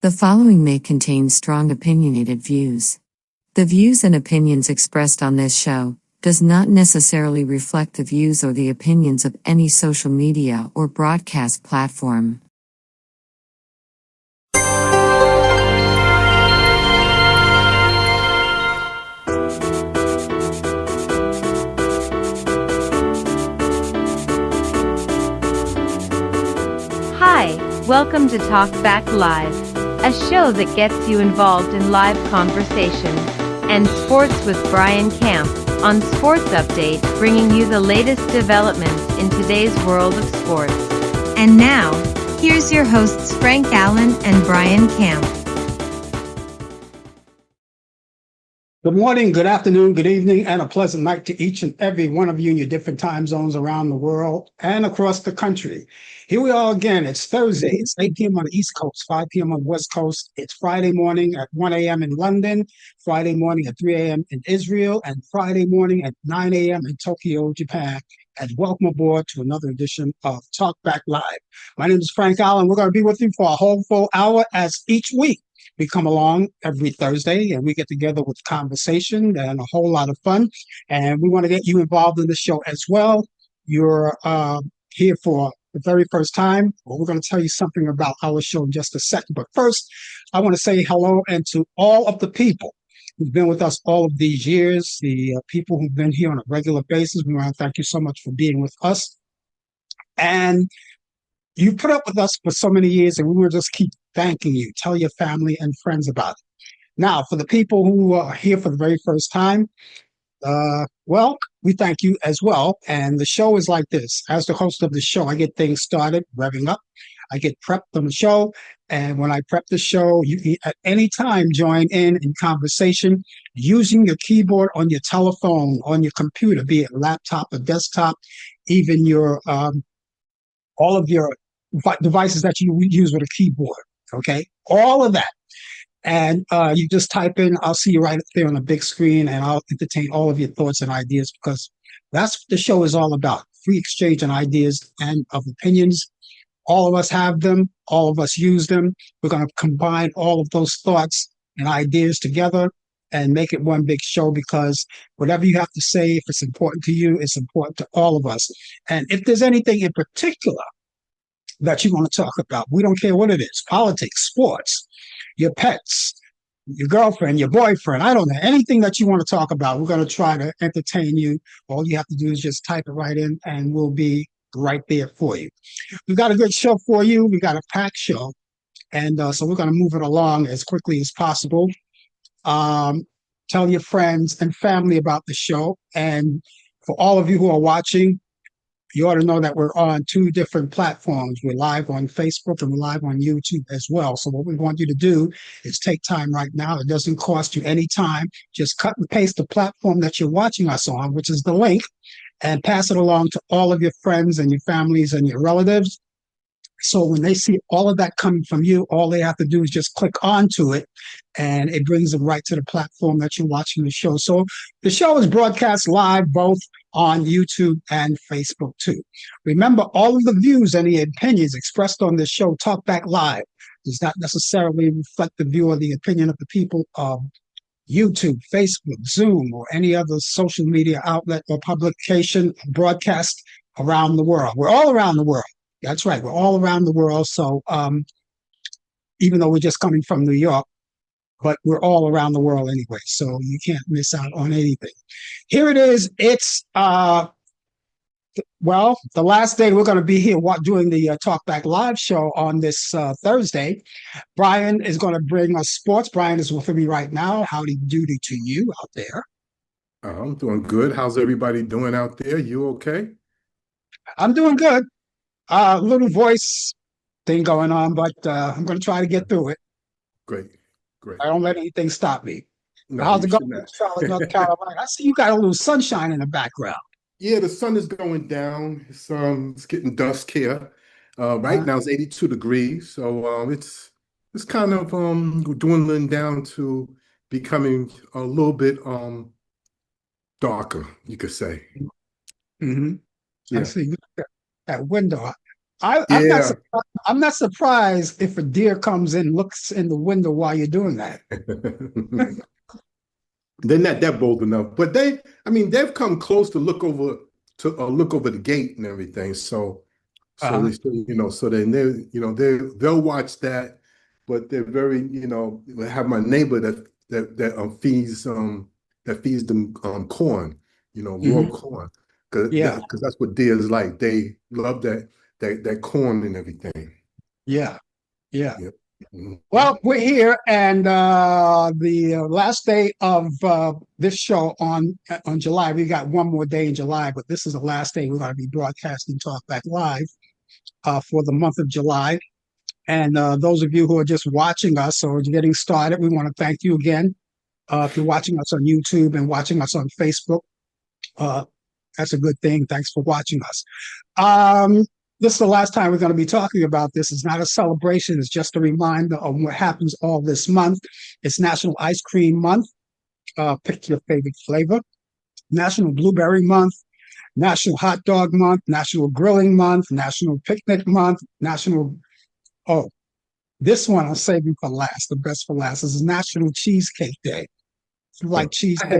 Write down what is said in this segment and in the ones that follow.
The following may contain strong opinionated views. The views and opinions expressed on this show does not necessarily reflect the views or the opinions of any social media or broadcast platform. Hi, welcome to Talk Back Live, a show that gets you involved in live conversations and sports with Brian Camp on Sports Update, bringing you the latest developments in today's world of sports. And now, here's your hosts Frank Allan and Brian Camp. Good morning, good afternoon, good evening, and a pleasant night to each and every one of you in your different time zones around the world and across the country. Here we are again. It's Thursday. It's 8 p.m. on the East Coast, 5 p.m. on the West Coast. It's Friday morning at 1 a.m. in London, Friday morning at 3 a.m. in Israel, and Friday morning at 9 a.m. in Tokyo, Japan. And welcome aboard to another edition of Talk Back Live. My name is Frank Allan. We're going to be with you for a whole full hour as each week. We come along every Thursday and we get together with conversation and a whole lot of fun. And we want to get you involved in the show as well. You're here for the very first time. Well, we're going to tell you something about our show in just a second. But first, I want to say hello and to all of the people who've been with us all of these years, the people who've been here on a regular basis. We want to thank you so much for being with us. And you put up with us for so many years, and we will just keep thanking you. Tell your family and friends about it. Now, for the people who are here for the very first time, well, we thank you as well. And the show is like this. As the host of the show, I get things started, revving up. I get prepped on the show. And when I prep the show, you can at any time join in conversation using your keyboard on your telephone, on your computer, be it laptop or desktop, even your all of your devices that you use with a keyboard, okay? All of that. And you just type in, I'll see you right up there on the big screen, and I'll entertain all of your thoughts and ideas, because that's what the show is all about, free exchange and ideas and of opinions. All of us have them. All of us use them. We're going to combine all of those thoughts and ideas together and make it one big show, because whatever you have to say, if it's important to you, it's important to all of us. And if there's anything in particular that you want to talk about, we don't care what it is, politics, sports, your pets, your girlfriend, your boyfriend, I don't know, anything that you want to talk about, we're going to try to entertain you. All you have to do is just type it right in and we'll be right there for you. We've got a good show for you. We got a packed show. And so we're going to move it along as quickly as possible. Tell your friends and family about the show. And for all of you who are watching, you ought to know that we're on two different platforms. We're live on Facebook and we're live on YouTube as well. So what we want you to do is take time right now. It doesn't cost you any time. Just cut and paste the platform that you're watching us on, which is the link, and pass it along to all of your friends and your families and your relatives. So when they see all of that coming from you, all they have to do is just click onto it, and it brings them right to the platform that you're watching the show. So the show is broadcast live both on YouTube and Facebook too. Remember, all of the views and the opinions expressed on this show, Talk Back Live, does not necessarily reflect the view or the opinion of the people of YouTube, Facebook, Zoom, or any other social media outlet or publication broadcast around the world. We're all around the world. That's right. We're all around the world. So even though we're just coming from New York, but we're all around the world anyway. So you can't miss out on anything. Here it is. It's, the last day we're going to be here doing the Talk Back Live show on this Thursday. Brian is going to bring us sports. Brian is with me right now. Howdy doody to you out there. I'm doing good. How's everybody doing out there? You okay? I'm doing good. Little voice thing going on, but I'm going to try to get through it. Great. I don't let anything stop me. No, how's it going in Charlotte, North Carolina? I see you got a little sunshine in the background. Yeah, the sun is going down. It's getting dusk here. Right now it's 82 degrees, so it's kind of dwindling down to becoming a little bit darker, you could say. Mm-hmm. Yeah. I see that window. I'm not Yeah. surprised. I'm not surprised if a deer comes in, looks in the window while you're doing that. They're not that bold enough, but I mean, they've come close to look over the gate and everything. So Uh, they still, so then they'll watch that, but they're very, I have my neighbor that feeds them corn, raw mhm. corn, because Yeah, that's what deers like. They love that corn and everything. yeah, yeah. Yep. Mhm. Well, we're here, and the last day of this show on July. We got one more day in July, but this is the last day we're going to be broadcasting Talk Back Live for the month of July. And those of you who are just watching us or getting started, we want to thank you again. If you're watching us on YouTube and watching us on Facebook, uh, that's a good thing. Thanks for watching us. Um, this is the last time we're going to be talking about this. It's not a celebration. It's just a reminder of what happens all this month. It's National Ice Cream Month. Pick your favorite flavor. National Blueberry Month. National Hot Dog Month. National Grilling Month. National Picnic Month. Oh, this one I'll save you for last. The best for last. This is National Cheesecake Day. If you like cheesecake,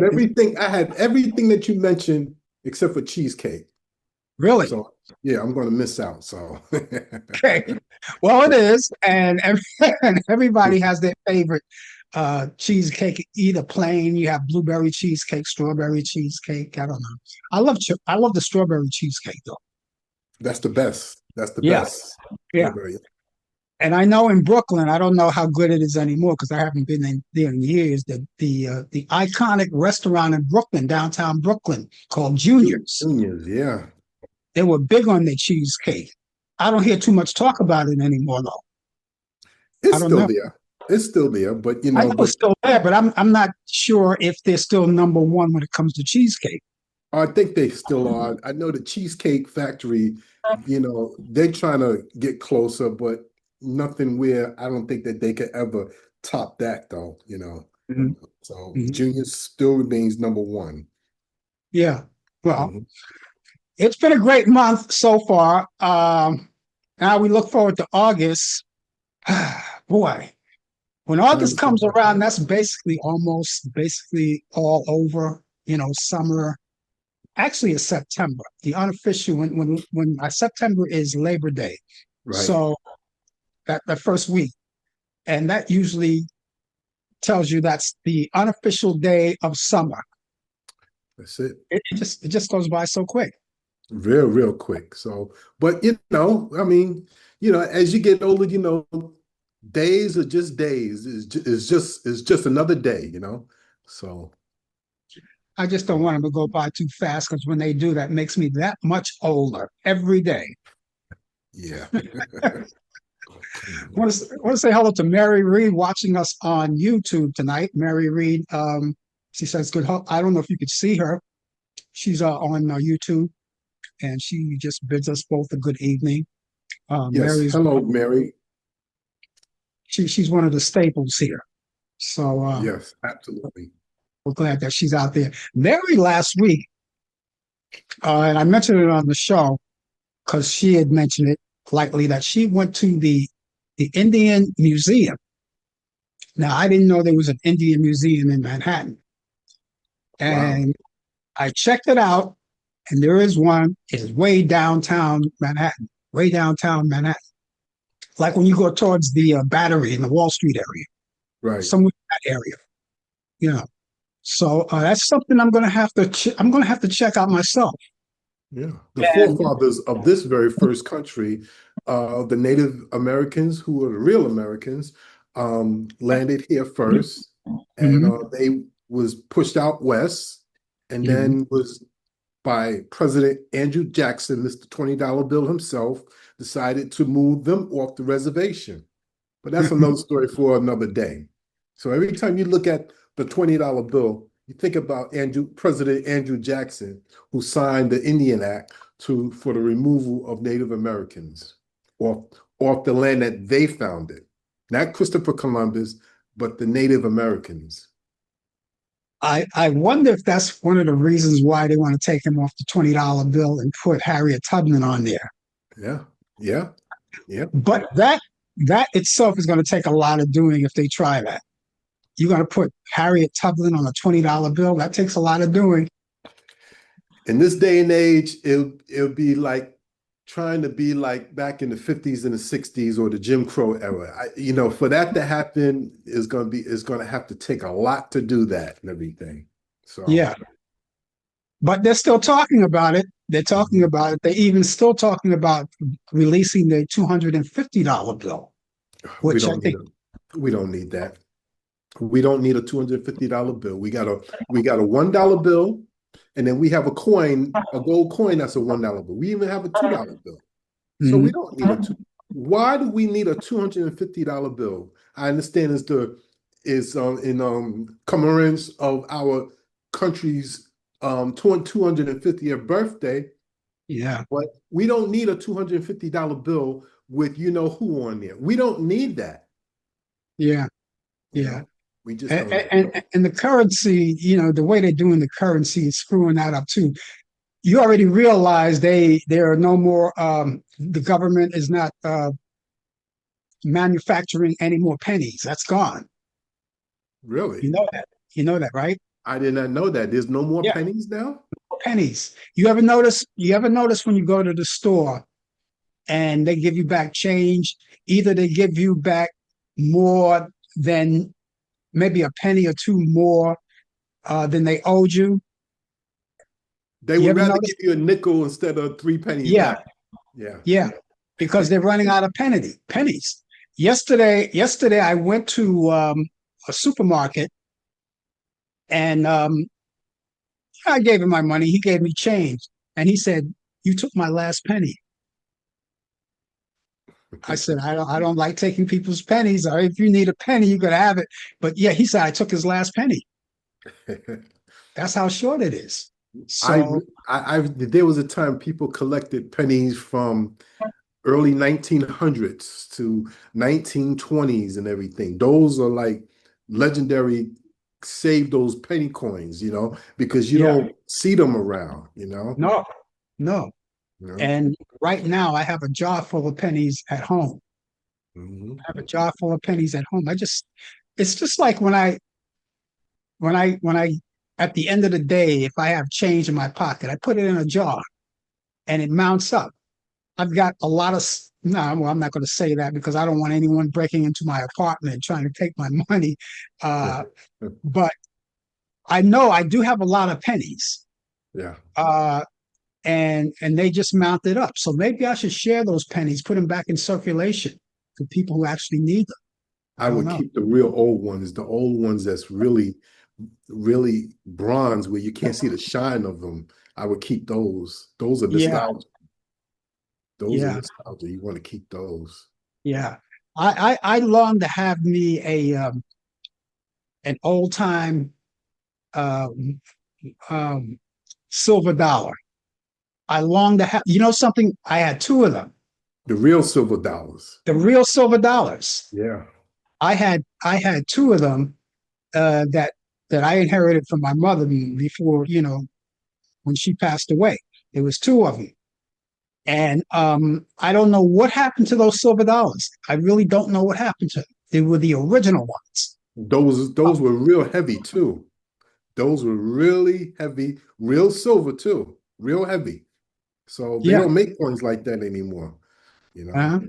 I had everything that you mentioned except for cheesecake. really? So yeah, I'm going to miss out. So Okay. Well, it is, and everybody has their favorite cheesecake. Either plain, you have blueberry cheesecake, strawberry cheesecake. I don't know. I love the strawberry cheesecake though. that's the best. That's the Yeah, best. yeah. Blueberry. And I know in Brooklyn, I don't know how good it is anymore because I haven't been there in years. The iconic restaurant in Brooklyn, downtown Brooklyn, called Junior's. Juniors, yeah. They were big on their cheesecake. I don't hear too much talk about it anymore though. I It's don't still know. there. It's still there, but I know it's still there, but I'm not sure if they're still number one when it comes to cheesecake. I think they still are. I know the Cheesecake Factory, they're trying to get closer, but nothing where I don't think that they could ever top that though. Mhm, So mhm. Junior still remains number one. Yeah. Well, Mhm. it's been a great month so far. Now we look forward to August. Boy, when Time August to go comes back. around, that's basically all over. Summer. Actually, it's September. The unofficial when September is Labor Day, Right. so that first week, and that usually tells you that's the unofficial day of summer. That's it. It just goes by so quick. Real quick. So, but I mean, as you get older, days are just days. It's just another day. So I just don't want them to go by too fast because when they do, that makes me that much older every day. yeah. I want to say hello to Mary Reed watching us on YouTube tonight. Mary Reed, she says good. I don't know if you could see her. She's on YouTube, and she just bids us both a good evening. Yes. Mary's Hello, Mary. she's one of the staples here, so Yes, absolutely. we're glad that she's out there. Mary last week, and I mentioned it on the show because she had mentioned it lightly that she went to the Indian Museum. Now I didn't know there was an Indian Museum in Manhattan, Wow. and I checked it out, and there is one. It's way downtown Manhattan, way downtown Manhattan. Like when you go towards the Battery in the Wall Street area, Right. somewhere in that area, you know. So that's something I'm going to have to check out myself. Yeah. The And forefathers of this very first country, the Native Americans, who were the real Americans, landed here first, and mhm, they was pushed out west, and mhm. then was by President Andrew Jackson, Mr. $20 bill himself, decided to move them off the reservation. But that's another story for another day. So every time you look at the $20 bill, you think about President Andrew Jackson, who signed the Indian Act for the removal of Native Americans off, off the land that they founded. Not Christopher Columbus, but the Native Americans. I wonder if that's one of the reasons why they want to take him off the $20 bill and put Harriet Tubman on there. Yeah, Yeah. Yeah. But that itself is going to take a lot of doing if they try that. You're going to put Harriet Tubman on a $20 bill. That takes a lot of doing. In this day and age, it'll be like trying to be like back in the 50s and the 60s or the Jim Crow era. For that to happen is going to have to take a lot to do that and everything. So Yeah. But they're still talking about it. They're talking about it. They're even still talking about releasing the $250 bill, we which I don't need think, we don't need that. We don't need a $250 bill. We got a $1 bill, and then we have a gold coin that's a $1 bill. We even have a $2 bill. So we Mhm. don't need a two. Why do we need a $250 bill? I understand is in commemoration of our country's 250th birthday, Yeah, but we don't need a $250 bill with who on there. We don't need that. yeah, You yeah. know, we just And, don't need it. and the currency, the way they're doing the currency is screwing that up too. You already realize there are no more. The government is not manufacturing any more pennies. That's gone. Really? You know that. You know that, right? I did not know that. There's no more Yeah, pennies now? pennies. You ever notice when you go to the store and they give you back change? Either they give you back more than maybe a penny or two more than they owed you. They You would ever rather notice? give you a nickel instead of 3 pennies Yeah, back. Yeah. yeah, because they're running out of pennies. Yesterday I went to a supermarket and I gave him my money. He gave me change, and he said, "You took my last penny." I said, "I don't like taking people's pennies. Or if you need a penny, you could have it." But yeah, he said I took his last penny. That's how short it is. I, So there was a time people collected pennies from early 1900s to 1920s and everything. Those are like legendary. Save those penny coins, because you yeah, don't see them around. no, no. You know? And right now I have a jar full of pennies at home. Mhm. I have a jar full of pennies at home. It's just like when I at the end of the day, if I have change in my pocket, I put it in a jar and it mounts up. I've got a lot of no, well, I'm not going to say that because I don't want anyone breaking into my apartment trying to take my money. Uh, but I know I do have a lot of pennies, Yeah. uh, and they just mounted up. So maybe I should share those pennies, put them back in circulation for people who actually need them. I I don't would know. keep the real old ones, the old ones that's really, really bronze where you can't see the shine of them. I would keep those. Those are Yeah, nostalgia. Those are yeah, nostalgia. You want to keep those. yeah. I long to have me an old time um, um, silver dollar. I long to have. You know something? I had two of them. The real silver dollars. The real silver dollars. Yeah. I had two of them that I inherited from my mother before when she passed away. There was two of them, and I don't know what happened to those silver dollars. I really don't know what happened to them. They were the original ones. Those were real heavy too. Those were really heavy, real silver too, real heavy. So they Yeah, don't make coins like that anymore, you know. uh,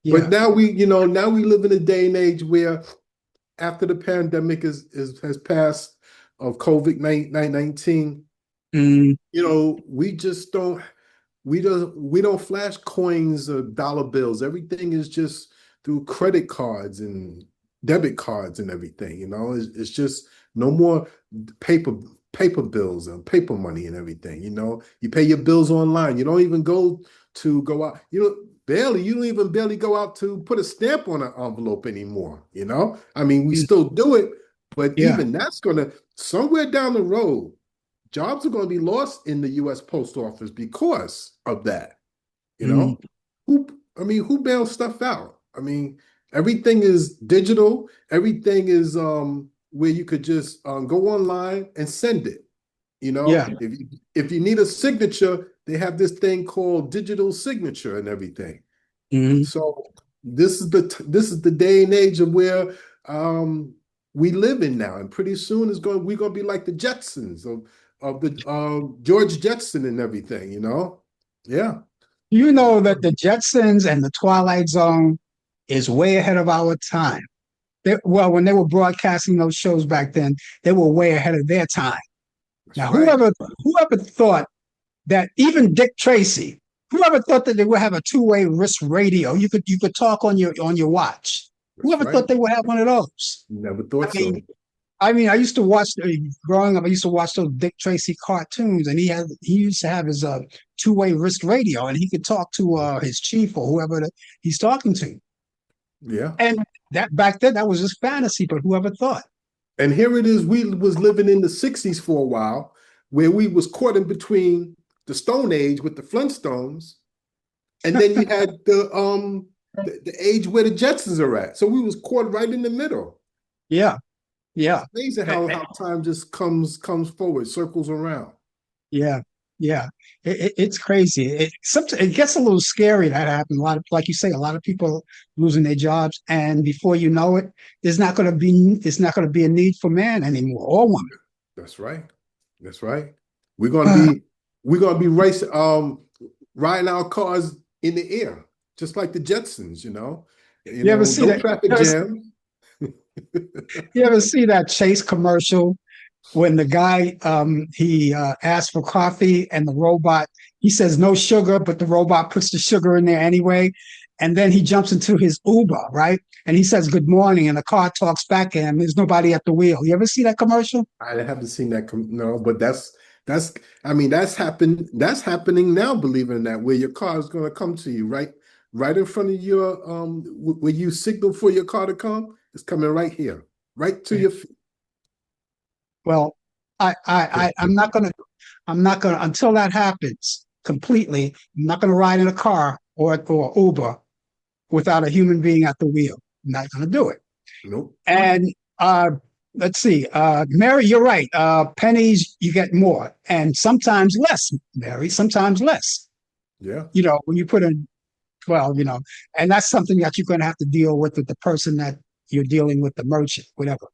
But yeah, now we live in a day and age where after the pandemic has passed of COVID-19, mm, we don't flash coins or dollar bills. Everything is just through credit cards and debit cards and everything. It's just no more paper paper bills and paper money and everything. You pay your bills online. You don't even go out. You don't even barely go out to put a stamp on an envelope anymore. I mean, we mm, still do it, but yeah, even that's gonna somewhere down the road, jobs are going to be lost in the U.S. Post Office because of that. You mm, know, who bails stuff out? I mean, everything is digital. Everything is where you could just go online and send it. yeah, If you need a signature, they have this thing called digital signature and everything. Mhm. So this is the day and age of where we live in now, and pretty soon we're gonna be like the Jetsons of the George Jetson and everything, you know? Yeah. You know that the Jetsons and the Twilight Zone is way ahead of our time. Well, when they were broadcasting those shows back then, they were way ahead of their time. That's Now, right. whoever thought that even Dick Tracy, whoever thought that they would have a two-way wrist radio, you could talk on your watch. That's Whoever right. thought they would have one of those? Never I thought mean, so. I used to watch growing up. I used to watch those Dick Tracy cartoons, and he used to have his two-way wrist radio, and he could talk to his chief or whoever he's talking to. Yeah. And that back then, that was just fantasy. But whoever thought? And here it is, we was living in the 60s for a while, where we was caught in between the Stone Age with the Flintstones, and then you had the age where the Jetsons are at. So we was caught right in the middle. Yeah, yeah. It's amazing Eh, how time just comes forward, circles around. Yeah, yeah, it's crazy. It gets a little scary that happened. A lot of, like you say, a lot of people losing their jobs, and before you know it, there's not going to be a need for man anymore or woman. That's right. That's right. We're gonna be we're gonna be racing riding our cars in the air, just like the Jetsons, you know. You You ever know, see no that? traffic jam. You ever see that Chase commercial when the guy he asks for coffee and the robot he says no sugar, but the robot puts the sugar in there anyway, and then he jumps into his Uber, right? And he says good morning, and the car talks back at him. There's nobody at the wheel. You ever see that commercial? I haven't seen that. No, but that's. I mean, That's happening now. Believe it or not, where your car is going to come to you right in front of your where you signal for your car to come. It's coming right here, right to your feet. Well, I'm not gonna until that happens completely. I'm not gonna ride in a car or Uber without a human being at the wheel. I'm not gonna do it. Nope. And let's see, Mary, you're right. Pennies, you get more, and sometimes less. Mary, sometimes less. Yeah. You know, when you put in, well, you know, and that's something that you're going to have to deal with the person that you're dealing with, the merchant, whatever.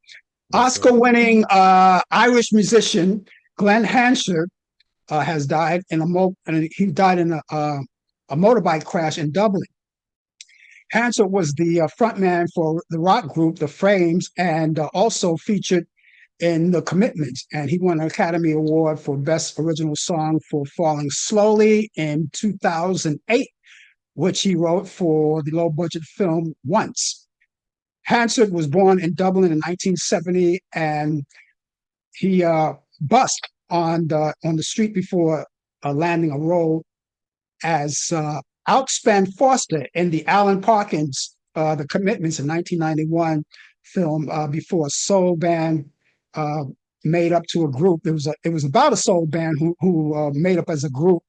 That's right. Oscar-winning Irish musician Glenn Hansard has died and he died in a motorbike crash in Dublin. Hansard was the frontman for the rock group The Frames and also featured in The Commitments. And he won an Academy Award for Best Original Song for Falling Slowly in 2008, which he wrote for the low-budget film Once. Hansard was born in Dublin in 1970, and he busked on the street before landing a role as Outspan Foster in the Alan Parkins The Commitments in 1991 film before a soul band made up to a group. It was about a soul band who made up as a group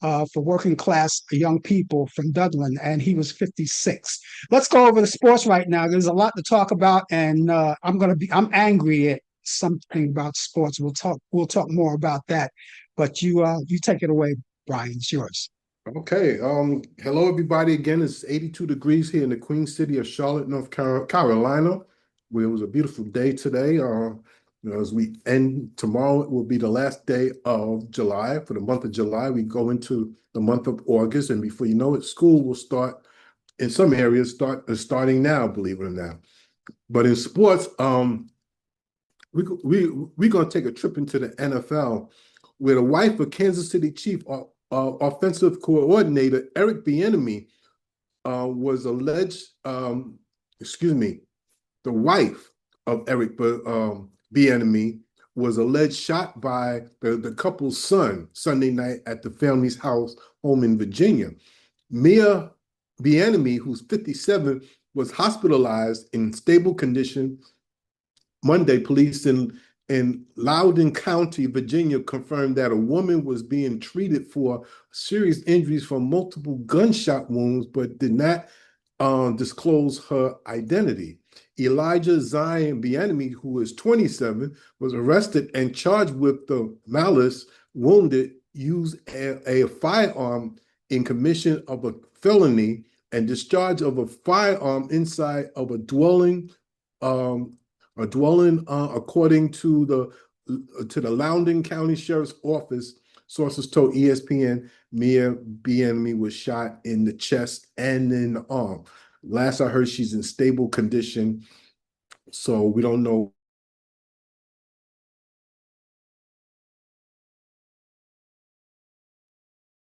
for working class young people from Dublin, and he was 56. Let's go over the sports right now. There's a lot to talk about, and I'm angry at something about sports. We'll talk more about that. But you take it away, Brian. It's yours. Okay. Hello everybody again. It's 82 degrees here in the Queen City of Charlotte, North Carolina, where it was a beautiful day today. As we end tomorrow, it will be the last day of July. For the month of July, we go into the month of August, and before you know it, school will start in some areas starting now, believe it or not. But in sports, we're gonna take a trip into the NFL, where the wife of Kansas City Chief offensive coordinator Eric Bieniemy was alleged. The wife of Eric Bieniemy was alleged shot by the couple's son Sunday night at the family's house home in Virginia. Mia Bieniemy, who's 57, was hospitalized in stable condition Monday. Police in Loudoun County, Virginia, confirmed that a woman was being treated for serious injuries from multiple gunshot wounds, but did not disclose her identity. Elijah Zion Bieniemy, who is 27, was arrested and charged with the malice wounded, used a firearm in commission of a felony and discharge of a firearm inside of a dwelling, according to the Loudoun County Sheriff's Office. Sources told ESPN Mia Bienemy was shot in the chest and in the arm. Last I heard, she's in stable condition, so we don't know.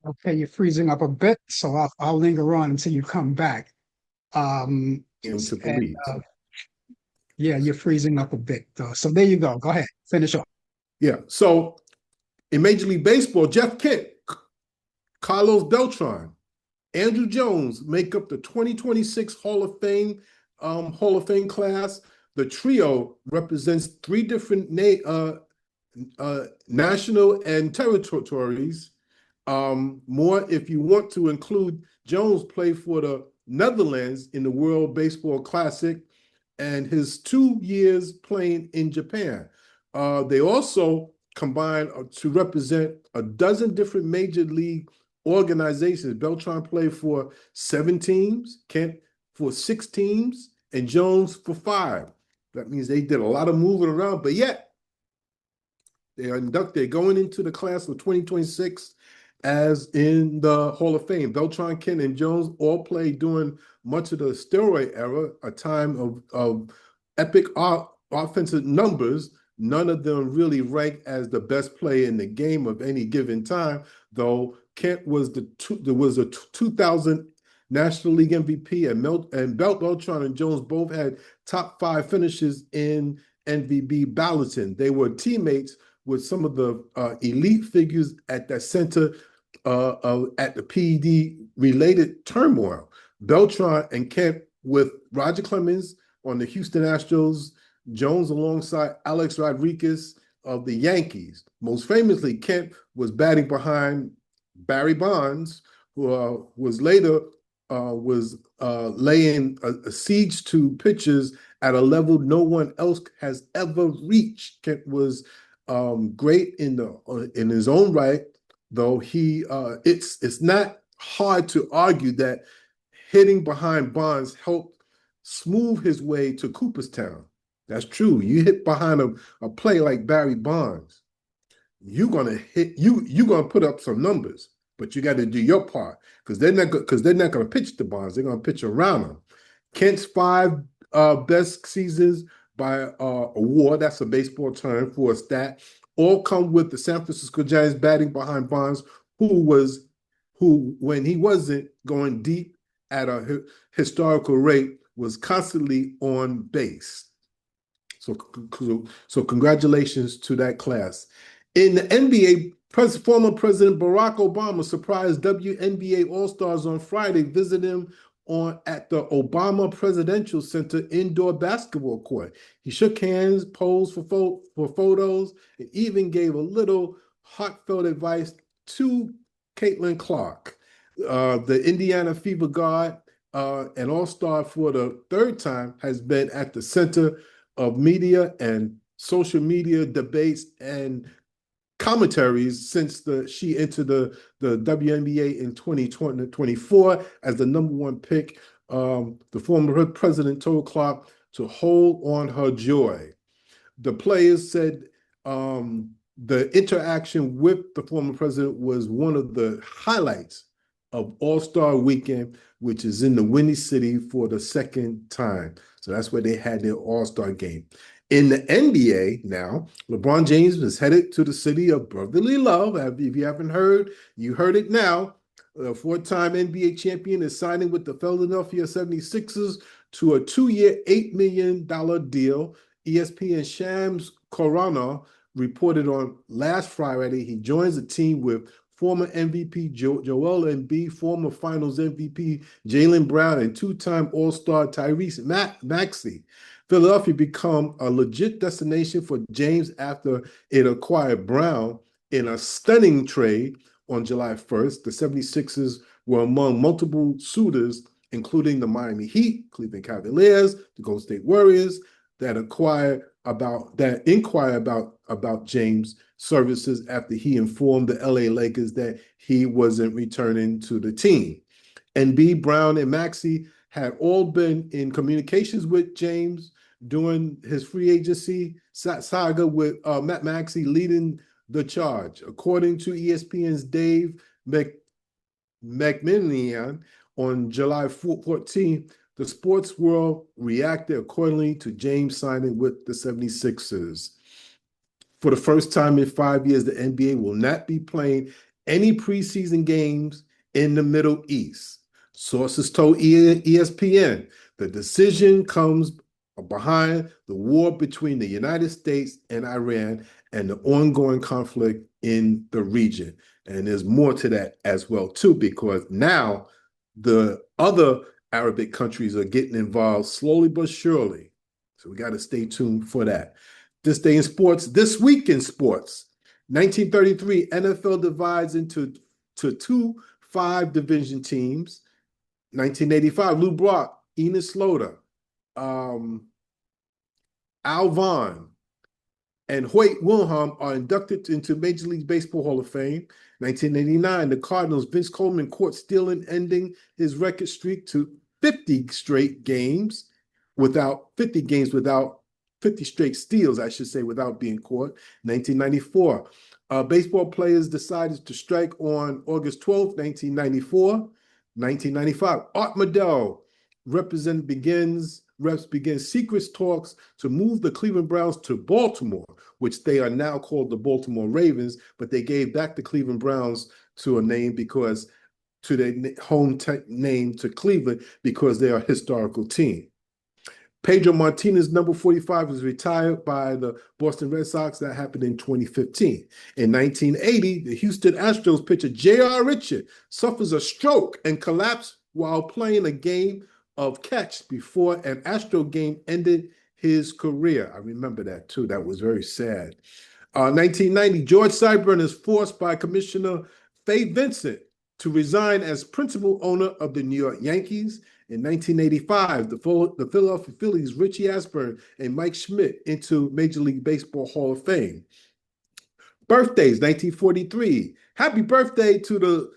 Okay, you're freezing up a bit, so I'll linger on until you come back. To believe. Yeah, you're freezing up a bit, though. So there you go. Go ahead, finish up. Yeah. So in Major League Baseball, Jeff Kent, Carlos Beltran, Andrew Jones make up the 2026 Hall of Fame class. The trio represents three different national and territories. More if you want to include Jones played for the Netherlands in the World Baseball Classic and his 2 years playing in Japan. They also combine to represent a dozen different major league organizations. Beltran played for 7 teams, Kent for 6 teams, and Jones for 5. That means they did a lot of moving around, but yet they're going into the class of 2026 as in the Hall of Fame. Beltran, Kent, and Jones all played during much of the steroid era, a time of epic offensive numbers. None of them really ranked as the best player in the game of any given time, though Kent was a 2000 National League MVP, and Beltran and Jones both had top 5 finishes in MVP balloting. They were teammates with some of the elite figures at that center at the PED-related turmoil. Beltran and Kent with Roger Clemens on the Houston Astros, Jones alongside Alex Rodriguez of the Yankees. Most famously, Kent was batting behind Barry Bonds, who was later laying a siege to pitchers at a level no one else has ever reached. Kent was great in his own right, though it's not hard to argue that hitting behind Bonds helped smooth his way to Cooperstown. That's true. You hit behind a play like Barry Bonds, you're gonna put up some numbers, but you got to do your part because they're not gonna pitch the Bonds. They're gonna pitch around them. Kent's 5 best seasons by award, that's a baseball term for a stat, all come with the San Francisco Giants batting behind Bonds, who when he wasn't going deep at a historical rate, was constantly on base. So congratulations to that class. In the NBA, former President Barack Obama surprised WNBA All-Stars on Friday, visiting him at the Obama Presidential Center indoor basketball court. He shook hands, posed for photos, and even gave a little heartfelt advice to Caitlin Clark, the Indiana Fever guard, an all-star for the 3rd time, has been at the center of media and social media debates and commentaries since she entered the WNBA in 2024 as the #1 pick. The former president told Clark to hold on her joy. The players said the interaction with the former president was one of the highlights of All-Star Weekend, which is in the Windy City for the 2nd time. So that's where they had their All-Star game. In the NBA now, LeBron James is headed to the city of brotherly love. If you haven't heard, you heard it now. The 4-time NBA champion is signing with the Philadelphia 76ers to a 2-year, $8 million deal. ESPN Shams Corona reported on last Friday he joins the team with former MVP Joel Embiid, former Finals MVP Jaylen Brown, and 2-time All-Star Tyrese Maxey. Philadelphia become a legit destination for James after it acquired Brown in a stunning trade on July 1st. The 76ers were among multiple suitors, including the Miami Heat, Cleveland Cavaliers, the Golden State Warriors, that inquire about James' services after he informed the LA Lakers that he wasn't returning to the team. And B, Brown and Maxey had all been in communications with James during his free agency saga, with Matt Maxey leading the charge. According to ESPN's Dave McMinian, on July 14th, the sports world reacted accordingly to James signing with the 76ers. For the first time in 5 years, the NBA will not be playing any preseason games in the Middle East. Sources told ESPN the decision comes behind the war between the United States and Iran and the ongoing conflict in the region. And there's more to that as well, too, because now the other Arabic countries are getting involved slowly but surely. So we got to stay tuned for that. This day in sports, this week in sports, 1933, NFL divides into two 5-division teams. 1985, Lou Brock, Enos Slaughter, Al Vaughn, and Hoyt Wilhelm are inducted into Major League Baseball Hall of Fame. 1989, the Cardinals, Vince Coleman caught stealing, ending his record streak to 50 straight games without 50 straight steals, I should say, without being caught. 1994, baseball players decided to strike on August 12th, 1994. 1995, Art Modell reps begin secret talks to move the Cleveland Browns to Baltimore, which they are now called the Baltimore Ravens, but they gave back the Cleveland Browns to a name because to their home name to Cleveland because they are a historical team. Pedro Martinez, number 45, was retired by the Boston Red Sox. That happened in 2015. In 1980, the Houston Astros pitcher J.R. Richard suffers a stroke and collapsed while playing a game of catch before an Astro game ended his career. I remember that, too. That was very sad. 1990, George Cyburn is forced by Commissioner Fay Vincent to resign as principal owner of the New York Yankees. In 1985, the Philadelphia Phillies, Richie Ashburn and Mike Schmidt into Major League Baseball Hall of Fame. Birthdays, 1943. Happy birthday to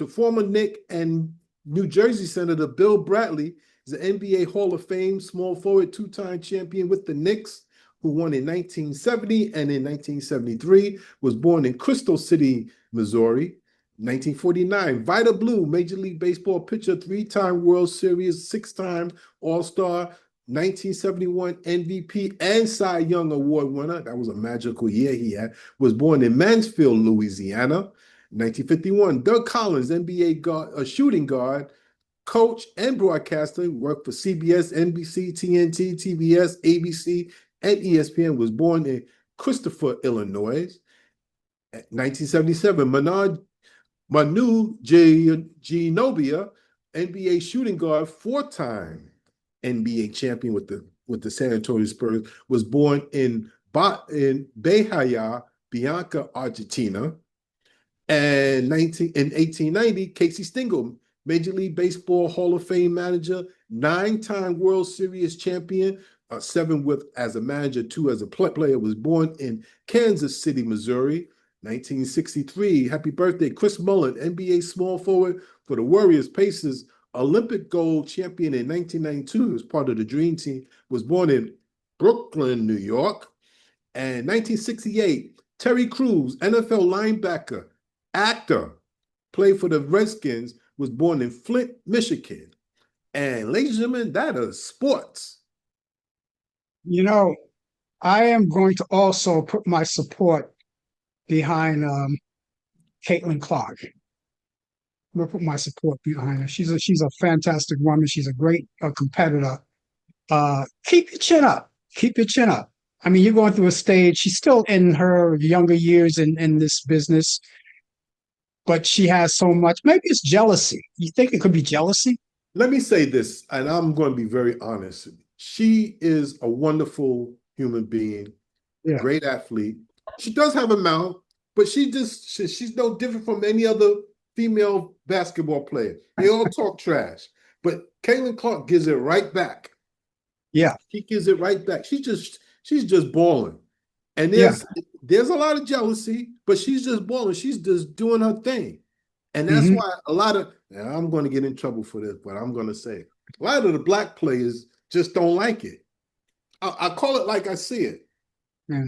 former Knick and New Jersey Senator Bill Bradley. He's an NBA Hall of Fame small forward, 2-time champion with the Knicks, who won in 1970 and in 1973, was born in Crystal City, Missouri. 1949, Vida Blue, Major League Baseball pitcher, 3-time World Series, 6-time All-Star, 1971 MVP and Cy Young Award winner. That was a magical year he had. Was born in Mansfield, Louisiana. 1951, Doug Collins, NBA guard, shooting guard, coach, and broadcaster, worked for CBS, NBC, TNT, TBS, ABC, and ESPN. Was born in Christopher, Illinois. 1977, Manu Ginobili, NBA shooting guard, 4-time NBA champion with the San Antonio Spurs, was born in Bahia, Bianca, Argentina. And in 1890, Casey Stengel, Major League Baseball Hall of Fame manager, 9-time World Series champion, 7 as a manager, 2 as a player, was born in Kansas City, Missouri. 1963, happy birthday, Chris Mullin, NBA small forward for the Warriors, Pacers, Olympic gold champion in 1992, was part of the Dream Team, was born in Brooklyn, New York. And 1968, Terry Crews, NFL linebacker, actor, played for the Redskins, was born in Flint, Michigan. And ladies and gentlemen, that is sports. You know, I am going to also put my support behind Caitlin Clark. I'm gonna put my support behind her. She's a fantastic woman. She's a great competitor. Keep your chin up. Keep your chin up. I mean, you're going through a stage. She's still in her younger years in this business, but she has so much. Maybe it's jealousy. You think it could be jealousy? Let me say this, and I'm going to be very honest. She is a wonderful human being, Yeah. great athlete. She does have a mouth, but she's no different from any other female basketball player. They all talk trash, but Caitlin Clark gives it right back. Yeah. She gives it right back. She's just balling. And there's a lot of jealousy, but she's just balling. She's just doing her thing. And that's Hmm. why a lot of, and I'm going to get in trouble for this, but I'm going to say a lot of the black players just don't like it. I call it like I see it. Yeah.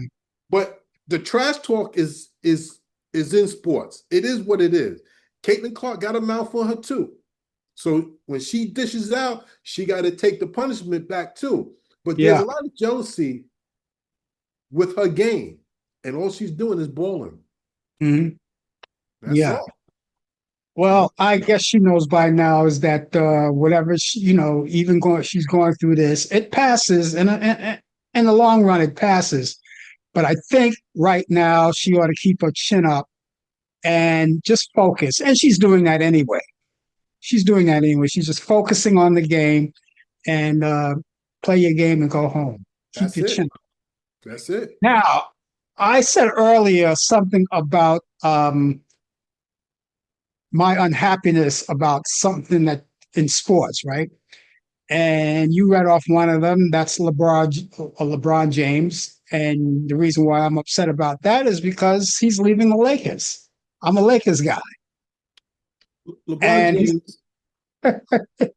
But the trash talk is in sports. It is what it is. Caitlin Clark got a mouth on her too. So when she dishes out, she got to take the punishment back too. But there's Yeah. a lot of jealousy with her game, and all she's doing is balling. Hmm. That's Yeah. all. Well, I guess she knows by now is that whatever she, even going, she's going through this, it passes. In the long run, it passes. But I think right now she ought to keep her chin up and just focus. And she's doing that anyway. She's doing that anyway. She's just focusing on the game and play your game and go home. Keep That's your it. chin up. That's it. Now, I said earlier something about my unhappiness about something that in sports, right? And you read off one of them. That's LeBron James. And the reason why I'm upset about that is because he's leaving the Lakers. I'm a Lakers guy, LeBron and James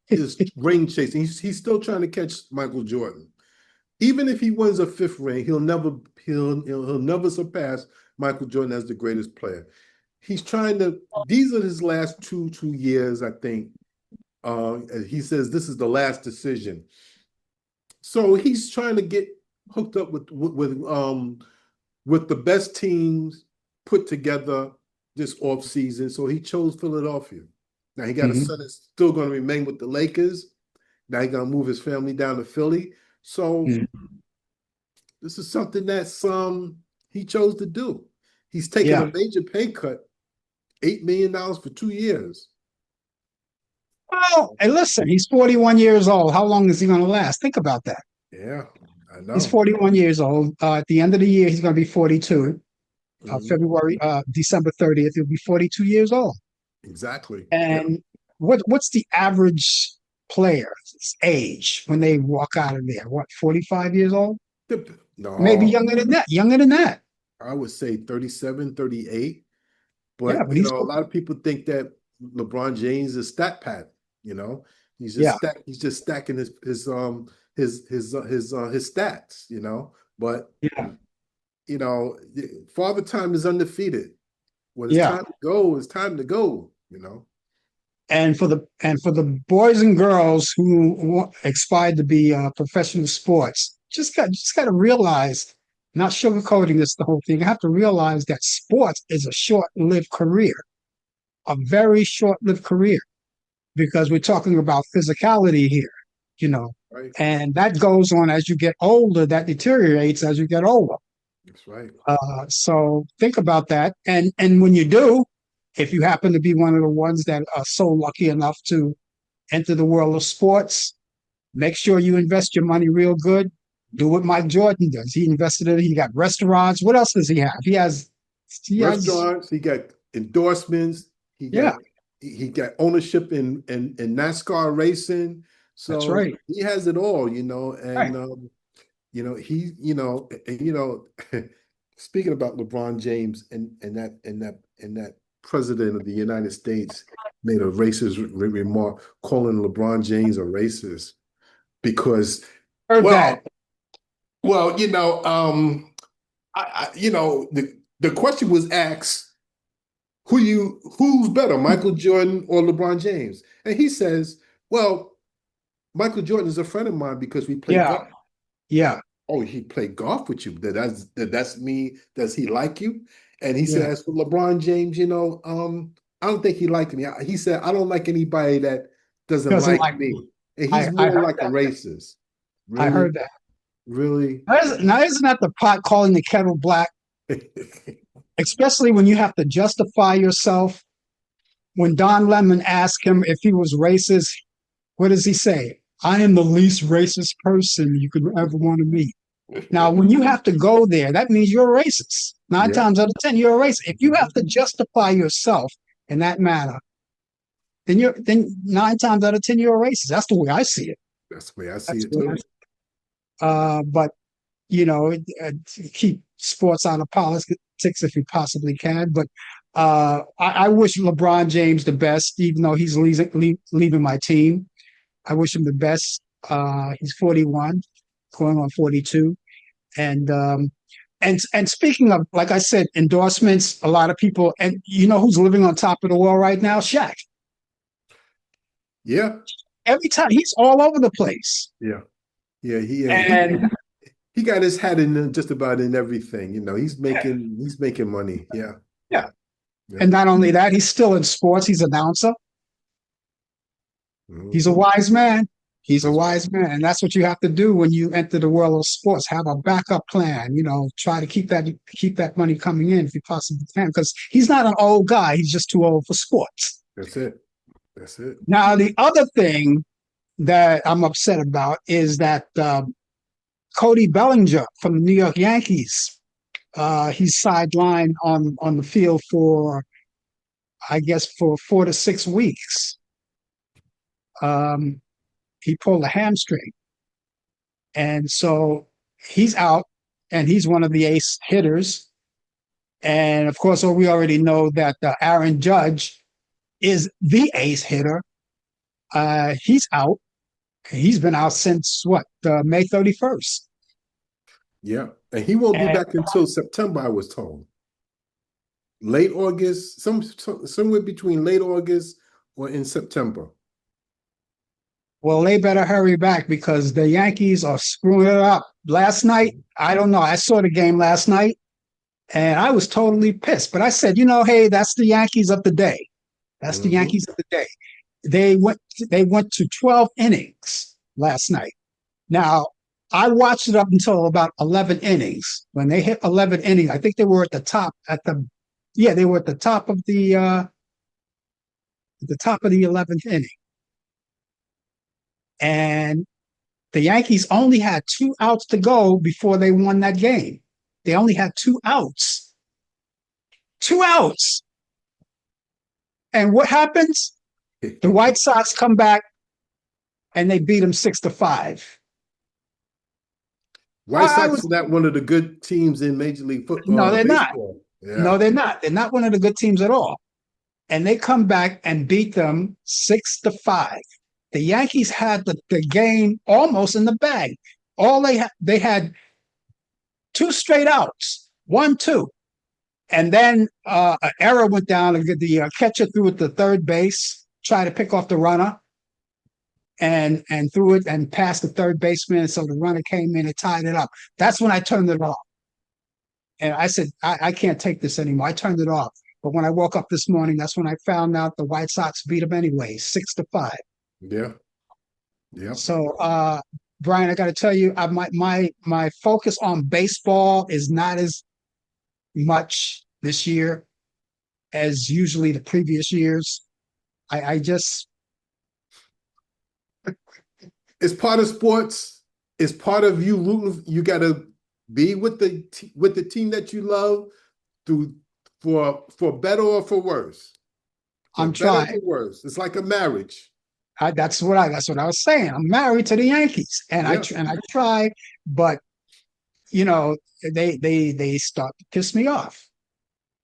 is ring chasing. He's still trying to catch Michael Jordan. Even if he wins a fifth ring, he'll never surpass Michael Jordan as the greatest player. He's trying to. These are his last two years, I think. He says this is the last decision, so he's trying to get hooked up with the best teams put together this off season. So he chose Philadelphia. Now he got a Mhm, son that's still going to remain with the Lakers. Now he's going to move his family down to Philly. So mhm. this is something that's he chose to do. He's taking Yeah. a major pay cut, $8 million for 2 years. Well, hey, listen, he's 41 years old. How long is he going to last? Think about that. Yeah, I He's know. 41 years old. At the end of the year, he's going to be 42. Mhm. December 30th, he'll be 42 years old. Exactly. Yeah. And what's the average player's age when they walk out of there? What, 45 years old? Maybe No, younger than that. Younger than that. I would say 37, 38. Yeah, But but he's a lot of people think that LeBron James is stat pad. You know, yeah, he's just stacking his stats. But yeah, Father Time is undefeated. When it's yeah. time to go, it's time to go. And for the boys and girls who aspire to be professional sports, just got to realize, not sugarcoating this the whole thing. You have to realize that sports is a short-lived career, a very short-lived career, because we're talking about physicality here, you know, Right. and that goes on as you get older. That deteriorates as you get older. That's right. So think about that, and when you do, if you happen to be one of the ones that are so lucky enough to enter the world of sports, make sure you invest your money real good. Do what Mike Jordan does. He invested in it. He got restaurants. What else does he have? He has, Restaurants. He got endorsements. He got yeah, he got ownership in NASCAR racing. that's So right. he has it all. Right. And he, speaking about LeBron James and that president of the United States made a racist remark calling LeBron James a racist because, Heard well, that. well, the question was asked, who's better, Michael Jordan or LeBron James? And he says, well, Michael Jordan is a friend of mine because we play Yeah, golf. yeah, Oh, he played golf with you. That's me. Does he like you? And he said, yeah. as for LeBron James, I don't think he liked me. He said, I don't like anybody that doesn't Doesn't like like. me. And he's I more heard like a that. racist. I Really? heard that. Really? Now, isn't that the pot calling the kettle black? Especially when you have to justify yourself. When Don Lemon asked him if he was racist, what does he say? I am the least racist person you could ever want to meet. Now, when you have to go there, that means you're a racist. Nine Yeah. times out of 10, you're a racist. If you have to justify yourself in that manner, then 9 times out of 10, you're a racist. That's the way I see it. That's the way I see That's it the way I too. see it. But keep sports out of politics if you possibly can. But I wish LeBron James the best, even though he's leaving my team. I wish him the best. He's 41, going on 42. And and speaking of, like I said, endorsements, a lot of people, and you know who's living on top of the world right now? Shaq. Yeah. Every time he's all over the place. Yeah. Yeah. And He got his hat in just about in everything. You know, he's making money. Yeah. yeah. Yeah. And not only that, he's still in sports. He's an announcer. He's a Mhm. wise man. He's a That's right. wise man. And that's what you have to do when you enter the world of sports. Have a backup plan, you know, try to keep that money coming in if you possibly can. Because he's not an old guy. He's just too old for sports. That's it. That's it. Now, the other thing that I'm upset about is that Cody Bellinger from the New York Yankees, he's sidelined on the field for, I guess, for 4 to 6 weeks. He pulled a hamstring. And so he's out, and he's one of the ace hitters. And of course, we already know that Aaron Judge is the ace hitter. He's out. He's been out since what, May 31st. Yeah. And he won't be And, back until September, I was told. Late August, somewhere between late August or in September. well, they better hurry back because the Yankees are screwing it up. Last night, I don't know. I saw the game last night, and I was totally pissed. But I said, hey, that's the Yankees of the day. That's the Mm-hmm. Yankees of the day. They went to 12 innings last night. Now, I watched it up until about 11 innings. When they hit 11 innings, I think they were at the top they were at the top of the 11th inning. And the Yankees only had 2 outs to go before they won that game. They only had 2 outs. 2 outs. And what happens? The White Sox come back and they beat them 6-5. White Sox are not one of the good teams in Major League No, Football, they're not. baseball. Yeah. No, they're not. They're not one of the good teams at all. And they come back and beat them 6-5. The Yankees had the game almost in the bag. They had 2 straight outs, 1-2, and then an error went down. The catcher threw it to third base, tried to pick off the runner, and threw it and passed the third baseman. So the runner came in and tied it up. That's when I turned it off, and I said, I can't take this anymore. I turned it off. But when I woke up this morning, that's when I found out the White Sox beat them anyway, 6-5. Yeah. Yeah. So, Brian, I got to tell you, my focus on baseball is not as much this year as usually the previous years. I just It's part of sports. It's part of you rooting. You got to be with the team that you love for better or for worse. I'm trying. For worse. It's like a marriage. That's what I was saying. I'm married to the Yankees, and I try, but they start to piss me off.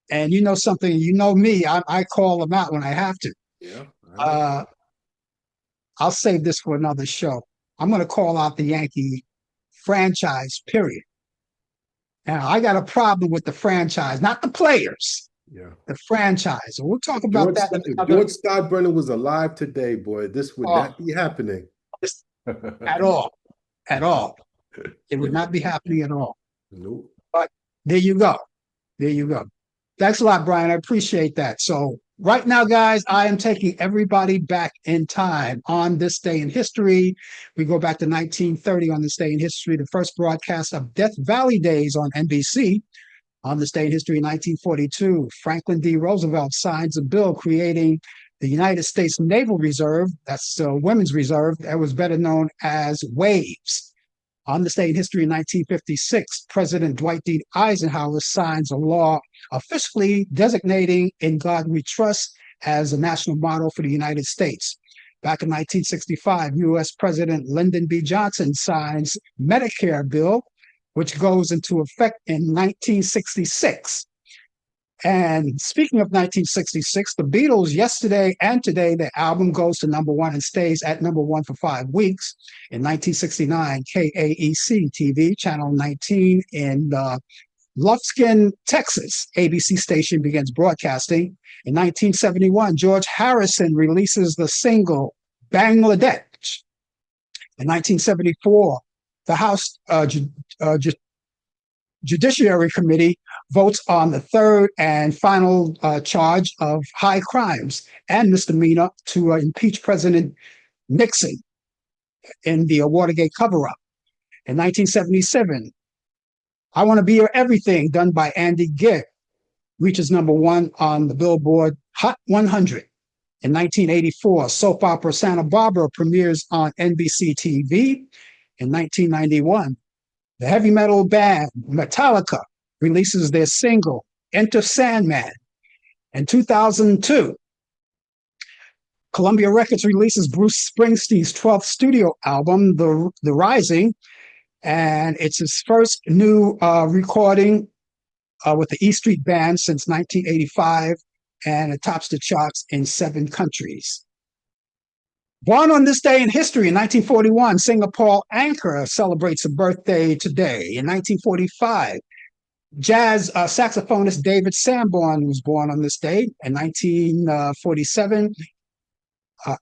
And you know something, me, I call them out when I have to. Yeah. I'll save this for another show. I'm going to call out the Yankee franchise, period. Now, I got a problem with the franchise, not the players. Yeah. The franchise. We'll talk about that. If George Steinbrenner was alive today, boy, this would not be happening. At all. At all. It would not be happening at all. Nope. But there you go. There you go. Thanks a lot, Brian. I appreciate that. So right now, guys, I am taking everybody back in time on this day in history. We go back to 1930 on this day in history, the first broadcast of Death Valley Days on NBC. On this day in history, 1942, Franklin D. Roosevelt signs a bill creating the United States Naval Reserve. That's Women's Reserve. That was better known as WAVES. On this day in history, in 1956, President Dwight D. Eisenhower signs a law officially designating "In God We Trust" as a national motto for the United States. Back in 1965, U.S. President Lyndon B. Johnson signs Medicare bill, which goes into effect in 1966. And speaking of 1966, the Beatles, Yesterday and Today, their album goes to #1 and stays at #1 for 5 weeks. In 1969, KAEC TV, Channel 19 in Lufkin, Texas, ABC station begins broadcasting. In 1971, George Harrison releases the single Bangladesh. In 1974, the House Judiciary Committee votes on the third and final charge of high crimes and misdemeanor to impeach President Nixon in the Watergate cover-up. In 1977, I Want to Be Your Everything, done by Andy Gibb, reaches #1 on the Billboard Hot 100. In 1984, soap opera Santa Barbara premieres on NBC TV. In 1991, the heavy metal band Metallica releases their single, Enter Sandman. In 2002, Columbia Records releases Bruce Springsteen's 12th studio album, The Rising, and it's his first new recording with the E Street Band since 1985, and it tops the charts in 7 countries. Born on this day in history, in 1941, singer Paul Anka celebrates a birthday today. In 1945, jazz saxophonist David Sanborn was born on this day. In 1947,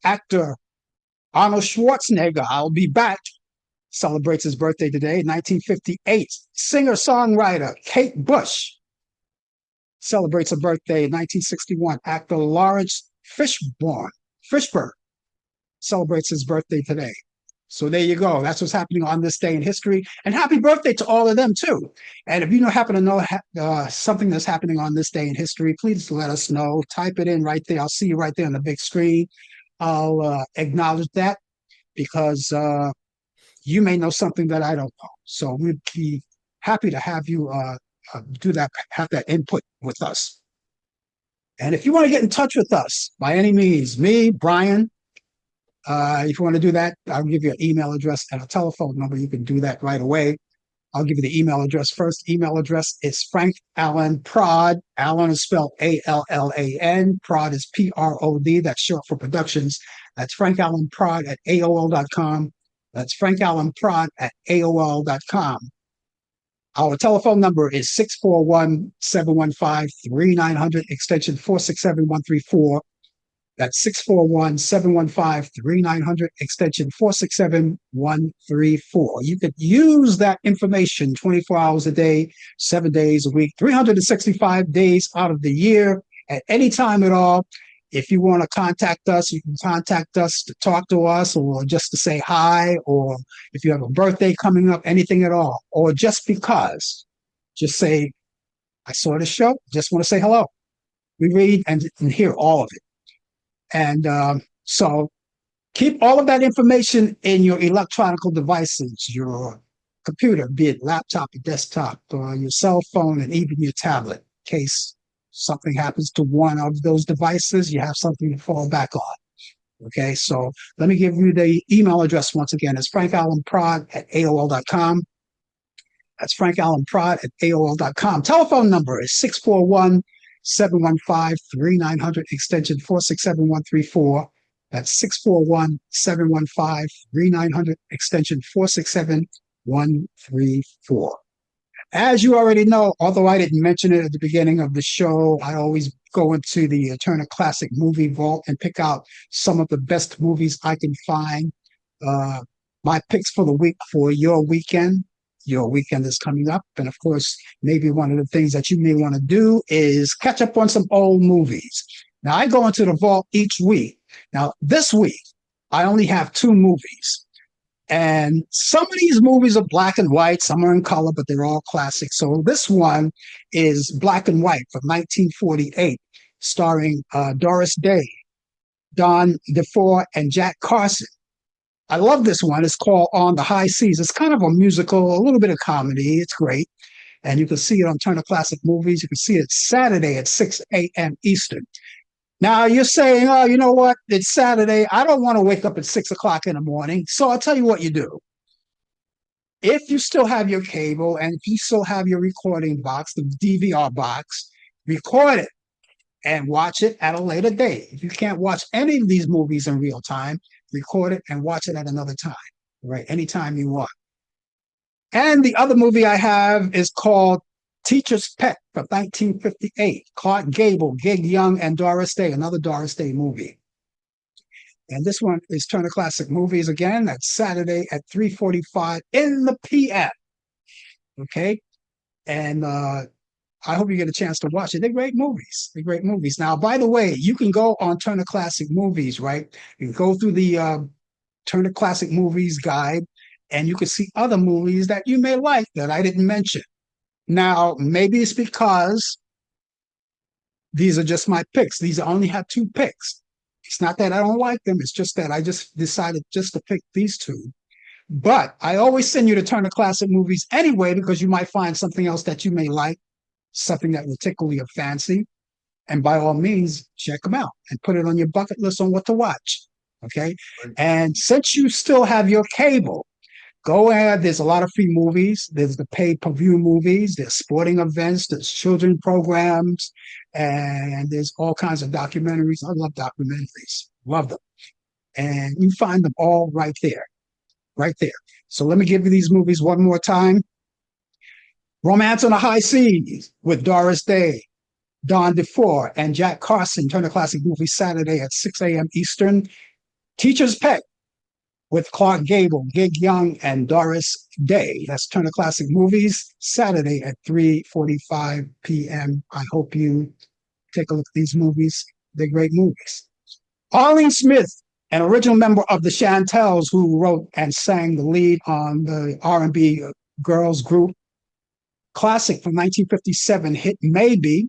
actor Arnold Schwarzenegger, I'll be back, celebrates his birthday today. In 1958, singer-songwriter Kate Bush celebrates a birthday. In 1961, actor Lawrence Fishburne celebrates his birthday today. So there you go. That's what's happening on this day in history. And happy birthday to all of them, too. And if you happen to know something that's happening on this day in history, please let us know. Type it in right there. I'll see you right there on the big screen. I'll acknowledge that because you may know something that I don't know. So we'd be happy to have you do that, have that input with us. And if you want to get in touch with us by any means, me, Brian, if you want to do that, I'll give you an email address and a telephone number. You can do that right away. I'll give you the email address first. Email address is Frank Allan Prod. Allan is spelled Allan. Prod is Prod. That's short for productions. That's Frank Allan Prod at AOL.com. That's Frank Allan Prod at AOL.com. Our telephone number is 641-715-3900, extension 467-134. That's 641-715-3900, extension 467-134. You could use that information 24 hours a day, 7 days a week, 365 days out of the year, at any time at all. If you want to contact us, you can contact us to talk to us or just to say hi, or if you have a birthday coming up, anything at all, or just because, just say, I saw the show, just want to say hello. We read and hear all of it. And so keep all of that information in your electronic devices, your computer, be it laptop, or desktop, or your cell phone, and even your tablet. In case something happens to one of those devices, you have something to fall back on. Okay, so let me give you the email address once again. It's frankallenprod at AOL.com. That's frankallenprod at AOL.com. Telephone number is 641-715-3900, extension 467-134. That's 641-715-3900, extension 467-134. As you already know, although I didn't mention it at the beginning of the show, I always go into the Turner Classic Movie Vault and pick out some of the best movies I can find. My picks for the week for your weekend. Your weekend is coming up. And of course, maybe one of the things that you may want to do is catch up on some old movies. Now, I go into the vault each week. Now, this week, I only have 2 movies. And some of these movies are black and white, some are in color, but they're all classics. So this one is black and white from 1948, starring Doris Day, Don DeFore, and Jack Carson. I love this one. It's called On the High Seas. It's kind of a musical, a little bit of comedy. It's great. And you can see it on Turner Classic Movies. You can see it Saturday at 6 a.m. Eastern. Now, you're saying, oh, you know what? It's Saturday. I don't want to wake up at 6 o'clock in the morning. So I'll tell you what you do. If you still have your cable and if you still have your recording box, the DVR box, record it, and watch it at a later date. If you can't watch any of these movies in real time, record it and watch it at another time, right? Anytime you want. And the other movie I have is called Teacher's Pet from 1958. Clark Gable, Gig Young, and Doris Day, another Doris Day movie. And this one is Turner Classic Movies again. That's Saturday at 3:45 in the p.m. Okay, and I hope you get a chance to watch it. They're great movies. They're great movies. Now, by the way, you can go on Turner Classic Movies, right? You can go through the Turner Classic Movies guide, and you can see other movies that you may like that I didn't mention. Now, maybe it's because these are just my picks. These only have 2 picks. It's not that I don't like them. It's just that I just decided just to pick these 2. But I always send you to Turner Classic Movies anyway, because you might find something else that you may like, something that will tickle your fancy. And by all means, check them out and put it on your bucket list on what to watch. Okay. And since you still have your cable, go ahead. There's a lot of free movies. There's the pay-per-view movies. There's sporting events. There's children programs. And there's all kinds of documentaries. I love documentaries. Love them. And you find them all right there. Right there. So let me give you these movies one more time. Romance on the High Seas with Doris Day, Don DeFore, and Jack Carson, Turner Classic Movies, Saturday at 6 a.m. Eastern. Teacher's Pet with Clark Gable, Gig Young, and Doris Day. That's Turner Classic Movies, Saturday at 3:45 p.m. I hope you take a look at these movies. They're great movies. Arlene Smith, an original member of the Chantels, who wrote and sang the lead on the R&B girls group classic from 1957 hit Maybe,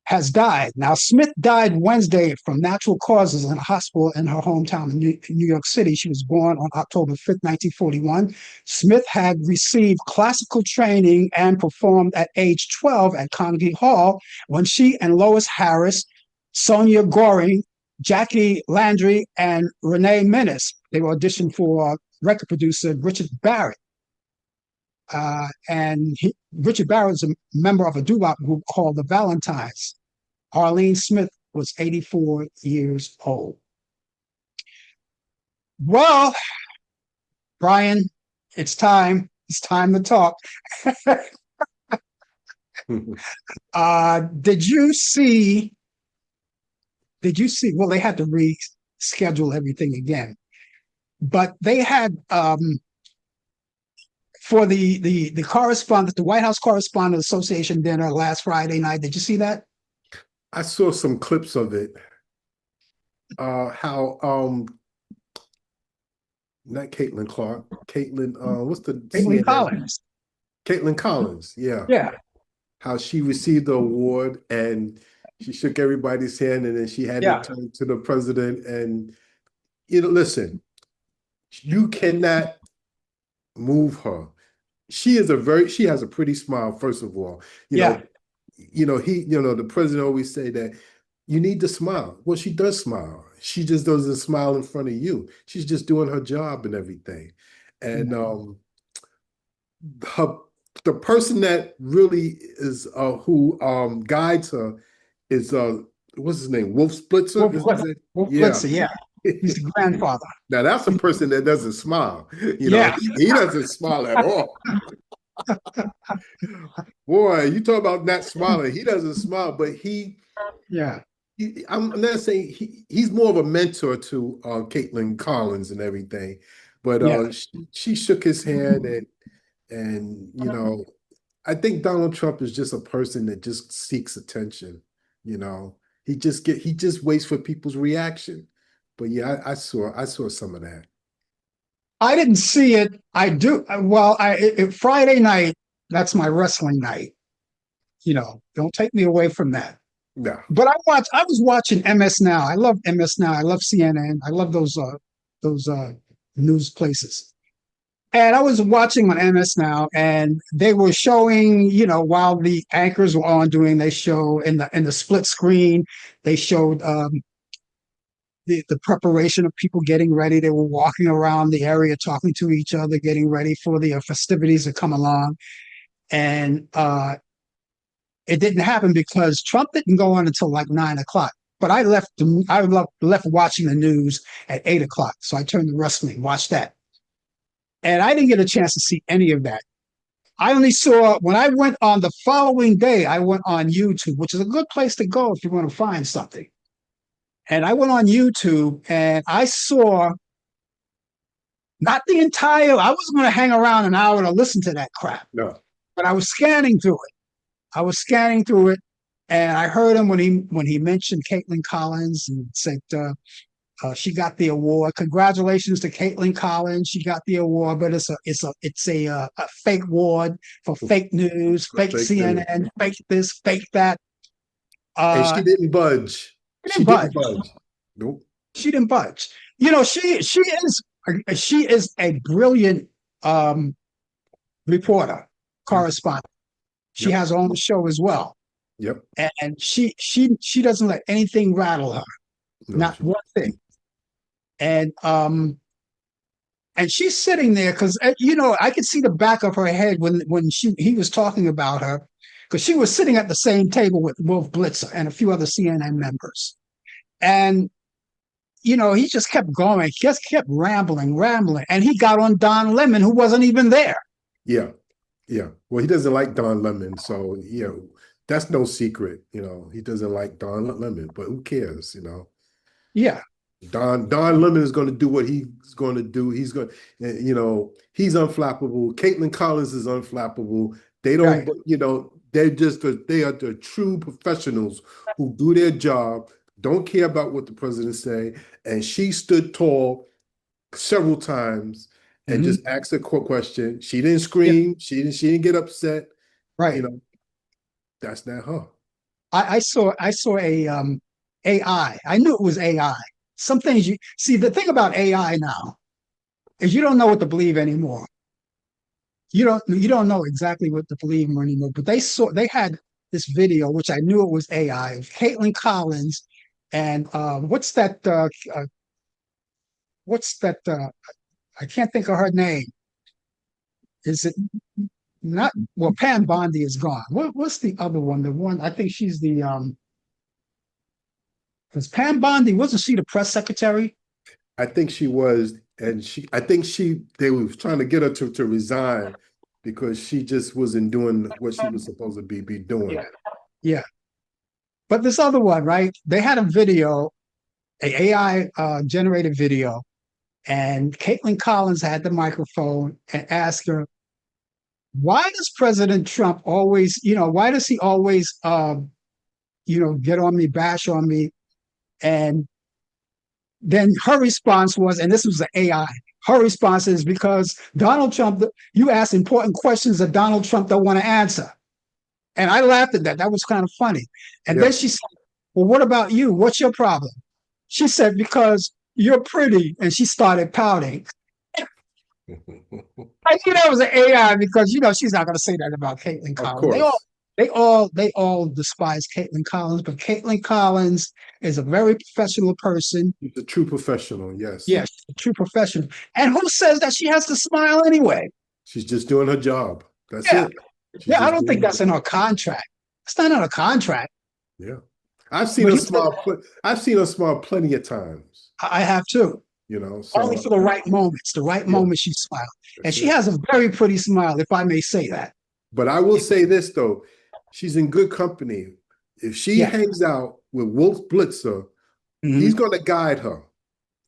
has died. Now, Smith died Wednesday from natural causes in a hospital in her hometown in New York City. She was born on October 5th, 1941. Smith had received classical training and performed at age 12 at Carnegie Hall when she and Lois Harris, Sonia Goring, Jackie Landry, and Renee Menace, they were auditioned for record producer Richard Barrett. Richard Barrett is a member of a doo-wop group called the Valentines. Arlene Smith was 84 years old. Well, Brian, it's time. It's time to talk. Did you see? Well, they had to reschedule everything again, but they had for the correspondent, the White House Correspondent Association dinner last Friday night. Did you see that? I saw some clips of it. How not Caitlin Clark, Caitlin, what's the Caitlin Collins. Caitlin Collins, yeah. Yeah. How she received the award and she shook everybody's hand and then she had to turn to the president and listen, you cannot move her. She has a pretty smile, first of all. The president always say that you need to smile. Well, she does smile. She just doesn't smile in front of you. She's just doing her job and everything. And the person that really is who guides her is what's his name? Wolf Splitzer? Wolf Blitzer, yeah. He's the grandfather. Now that's a person that doesn't smile. He doesn't smile at all. Boy, you talk about not smiling. He doesn't smile, but I'm not saying he's more of a mentor to Caitlin Collins and everything. But she shook his hand and I think Donald Trump is just a person that just seeks attention. He just waits for people's reaction. But yeah, I saw some of that. I didn't see it. I do. Well, Friday night, that's my wrestling night. Don't take me away from that. No. But I was watching MS Now. I love MS Now. I love CNN. I love those news places. And I was watching on MS Now, and they were showing, while the anchors were on doing, they show in the split screen, they showed the preparation of people getting ready. They were walking around the area, talking to each other, getting ready for the festivities to come along. And it didn't happen because Trump didn't go on until like 9 o'clock. But I left watching the news at 8 o'clock. So I turned to wrestling, watched that. And I didn't get a chance to see any of that. I only saw when I went on the following day, I went on YouTube, which is a good place to go if you want to find something. And I went on YouTube and I saw not the entire, I wasn't going to hang around an hour to listen to that crap. No. But I was scanning through it. And I heard him when he mentioned Caitlin Collins and said she got the award. Congratulations to Caitlin Collins. She got the award, but it's a fake award for fake news, fake CNN, news. Fake this, fake that. And she didn't budge. She didn't budge. Nope. She didn't budge. You know, she is a brilliant reporter, correspondent. She has her own show as well. Yep. And she doesn't let anything rattle her. No, not one thing. And she's sitting there because I could see the back of her head when he was talking about her, because she was sitting at the same table with Wolf Blitzer and a few other CNN members. And he just kept going, just kept rambling, and he got on Don Lemon, who wasn't even there. Yeah. Well, he doesn't like Don Lemon, so that's no secret. He doesn't like Don Lemon, but who cares? Yeah. Don Lemon is going to do what he's going to do. He's going, he's unflappable. Caitlin Collins is unflappable. They don't, they are the true professionals who do their job, don't care about what the president say. And she stood tall several times and just asked a question. She didn't scream. Yeah. She didn't get upset. Right. That's not her. I saw a AI. I knew it was AI. Some things you see, the thing about AI now is you don't know what to believe anymore. You don't know exactly what to believe anymore. But they had this video, which I knew it was AI, of Caitlin Collins and what's that? I can't think of her name. Is it not? Well, Pam Bondi is gone. What's the other one? The one I think she's the because Pam Bondi, wasn't she the press secretary? I think she was, and they were trying to get her to resign because she just wasn't doing what she was supposed to be doing. Yeah. But this other one, right? They had a video, an AI generated video, and Caitlin Collins had the microphone and asked her, why does President Trump always, why does he always, get on me, bash on me? And then her response was, and this was the AI, her response is because Donald Trump, you ask important questions that Donald Trump don't want to answer. And I laughed at that. That was kind of funny. And then she said, well, what about you? What's your problem? She said, because you're pretty. And she started pouting. I think that was an AI because, she's not going to say that about Caitlin Collins. They all despise Caitlin Collins, but Caitlin Collins is a very professional person. She's a true professional, yes. Yes, a true professional. And who says that she has to smile anyway? She's just doing her job. That's it. I don't think that's in her contract. It's not in her contract. Yeah. I've seen her smile. I've seen her smile plenty of times. I have too. So, only for the right moments. The right moments she smiles. And she has a very pretty smile, if I may say that. But I will say this, though. She's in good company. If she hangs out with Wolf Blitzer, he's going to guide her.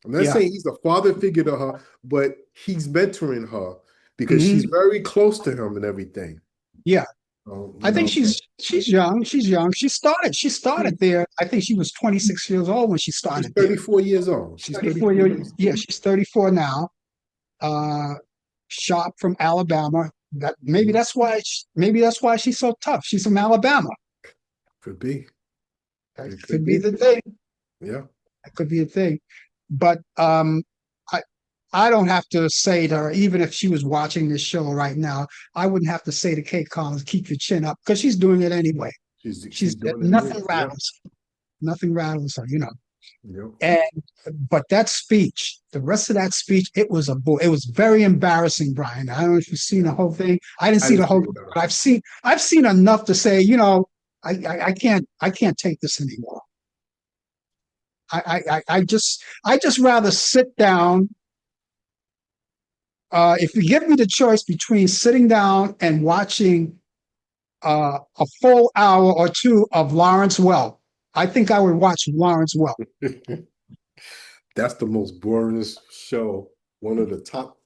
I'm not saying he's a father figure to her, but he's mentoring her because she's very close to him and everything. Yeah. I think she's young. She's young. She started there. I think she was 26 years old when she started. She's 34 years old. She's 34 years. Yeah, she's 34 now. Sharp from Alabama. Maybe that's why she's so tough. She's from Alabama. Could be. That could be the thing. Yeah. That could be a thing. But I don't have to say to her, even if she was watching this show right now, I wouldn't have to say to Kate Collins, keep your chin up, because she's doing it anyway. She's nothing rattles. Nothing rattles her, Yep. But that speech, the rest of that speech, it was very embarrassing, Brian. I don't know if you've seen the whole thing. I didn't see the whole thing, but I've seen enough to say, I can't take this anymore. I just rather sit down. If you give me the choice between sitting down and watching a full hour or two of Lawrence Welk, I think I would watch Lawrence Welk. That's the most boring show, one of the top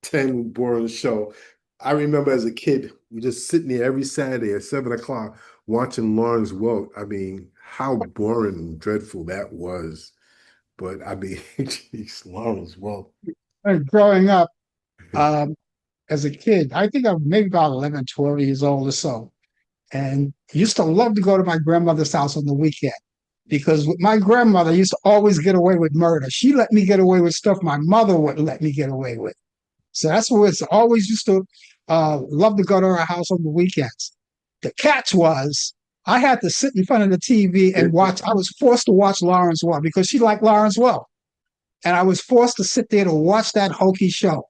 10 boring show. I remember as a kid, we just sitting there every Saturday at 7 o'clock watching Lawrence Welk. I mean, how boring and dreadful that was. But I mean, geez, Lawrence Welk. Growing up, um, as a kid, I think I'm maybe about 11, 12 years old or so. And used to love to go to my grandmother's house on the weekend because my grandmother used to always get away with murder. She let me get away with stuff my mother wouldn't let me get away with. So that's what it's always used to love to go to her house on the weekends. The catch was I had to sit in front of the TV and watch. I was forced to watch Lawrence Welk because she liked Lawrence Welk. And I was forced to sit there to watch that hokey show.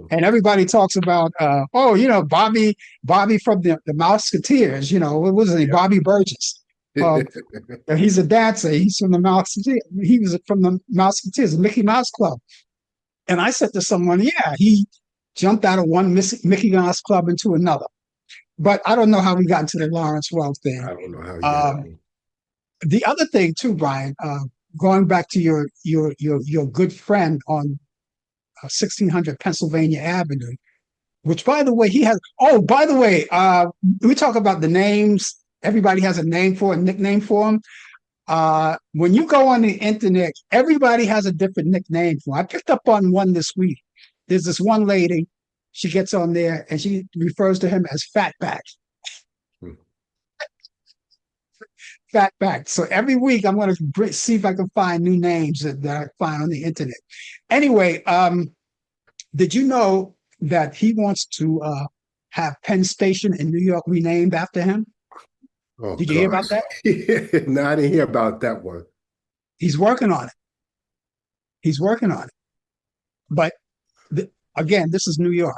And everybody talks about, Bobby from the Mouseketeers, what was it, Bobby Burgess. He's a dancer. He's from the Mouseketeers. He was from the Mouseketeers, the Mickey Mouse Club. And I said to someone, yeah, he jumped out of one Mickey Mouse Club into another. But I don't know how we got into the Lawrence Welk thing. I don't know how you got it. The other thing too, Brian, going back to your good friend on 1600 Pennsylvania Avenue, which, by the way, he has. Oh, by the way, we talk about the names. Everybody has a name for a nickname for him. When you go on the internet, everybody has a different nickname for him. I picked up on one this week. There's this one lady. She gets on there and she refers to him as Fatback. Fatback. So every week I'm going to see if I can find new names that I find on the internet. Anyway, did you know that he wants to have Penn Station in New York renamed after him? Oh, did you hear about that? No, I didn't hear about that one. He's working on it. He's working on it. But again, this is New York.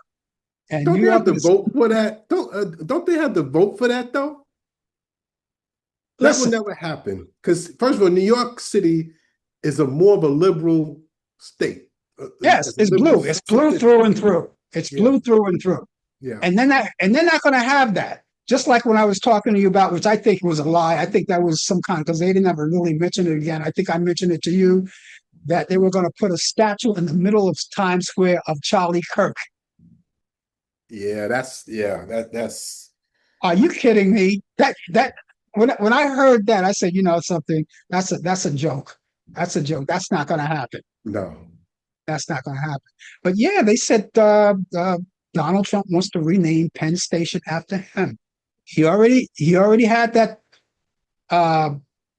And don't New they York have to vote for that? Don't they have to vote for that though? That would never happen. Because first of all, New York City is more of a liberal state. Yes, it's blue. It's blue through and through. It's blue through and through. Yeah. And they're not going to have that. Just like when I was talking to you about, which I think was a lie. I think that was some kind, because they didn't ever really mention it again. I think I mentioned it to you that they were going to put a statue in the middle of Times Square of Charlie Kirk. Yeah, that's. Are you kidding me? That when I heard that, I said, something. That's a joke. That's a joke. That's not going to happen. No. That's not going to happen. But yeah, they said Donald Trump wants to rename Penn Station after him. He already had that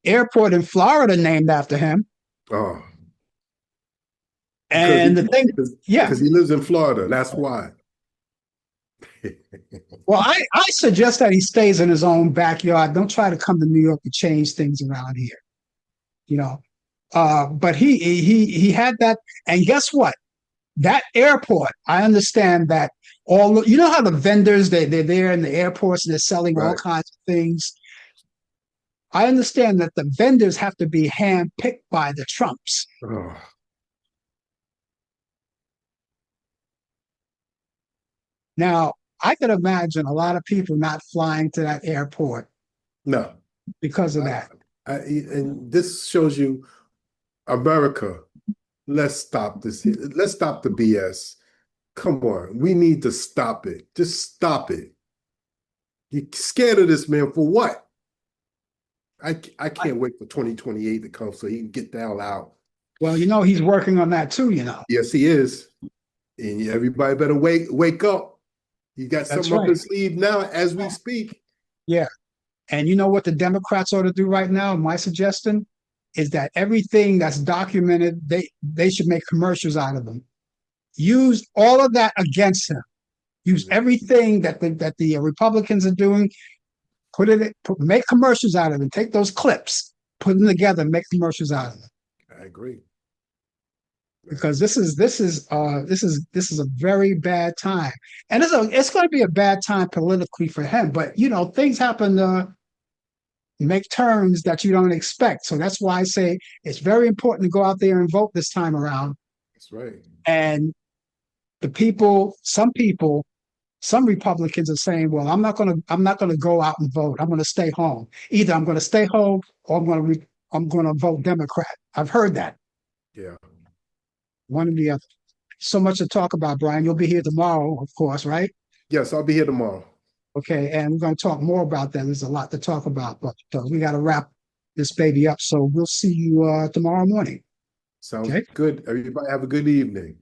airport in Florida named after him. Oh. And because he lives in Florida. That's why. Well, I suggest that he stays in his own backyard. Don't try to come to New York to change things around here. But he had that, and guess what? That airport, I understand that how the vendors they're there in the airports and they're selling all kinds of things. I understand that the vendors have to be handpicked by the Trumps. Oh. Now, I could imagine a lot of people not flying to that airport. No, because of that. And this shows you, America. Let's stop this. Let's stop the BS. Come on, we need to stop it. Just stop it. You're scared of this man for what? I can't wait for 2028 to come so he can get the hell out. Well, he's working on that too. Yes, he is. And everybody better wake up. He got something up his sleeve now as we speak. Yeah. And you know what the Democrats ought to do right now? My suggestion is that everything that's documented, they should make commercials out of them. Use all of that against him. Use everything that the Republicans are doing. Make commercials out of it. Take those clips, put them together, and make commercials out of them. I agree. Because this is a very bad time, and it's going to be a bad time politically for him. But things happen. make turns that you don't expect. So that's why I say it's very important to go out there and vote this time around. That's right. And some Republicans are saying, well, I'm not gonna go out and vote. I'm gonna stay home. Either I'm gonna stay home or I'm gonna vote Democrat. I've heard that. Yeah. One or the other. So much to talk about, Brian. You'll be here tomorrow, of course, right? Yes, I'll be here tomorrow. Okay, and we're going to talk more about that. There's a lot to talk about, but we got to wrap this baby up. So we'll see you tomorrow morning. Sounds good. Everybody have a good evening.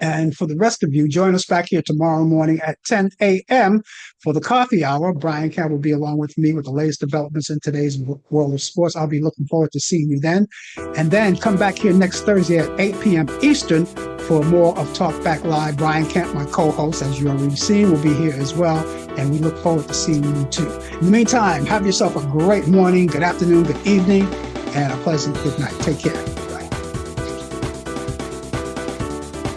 And for the rest of you, join us back here tomorrow morning at 10 a.m. for the coffee hour. Brian Camp will be along with me with the latest developments in today's world of sports. I'll be looking forward to seeing you then. And then come back here next Thursday at 8 p.m. Eastern for more of Talk Back Live. Brian Camp, my co-host, as you already seen, will be here as well. And we look forward to seeing you too. In the meantime, have yourself a great morning, good afternoon, good evening, and a pleasant good night. Take care.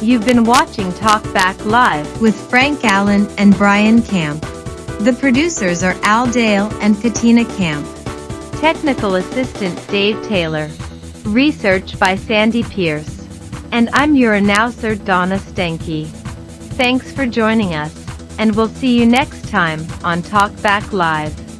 You've been watching Talk Back Live with Frank Allen and Brian Camp. The producers are Al Dale and Katina Camp. Technical assistant Dave Taylor. Research by Sandy Pierce. And I'm your announcer Donna Stenke. Thanks for joining us, and we'll see you next time on Talk Back Live.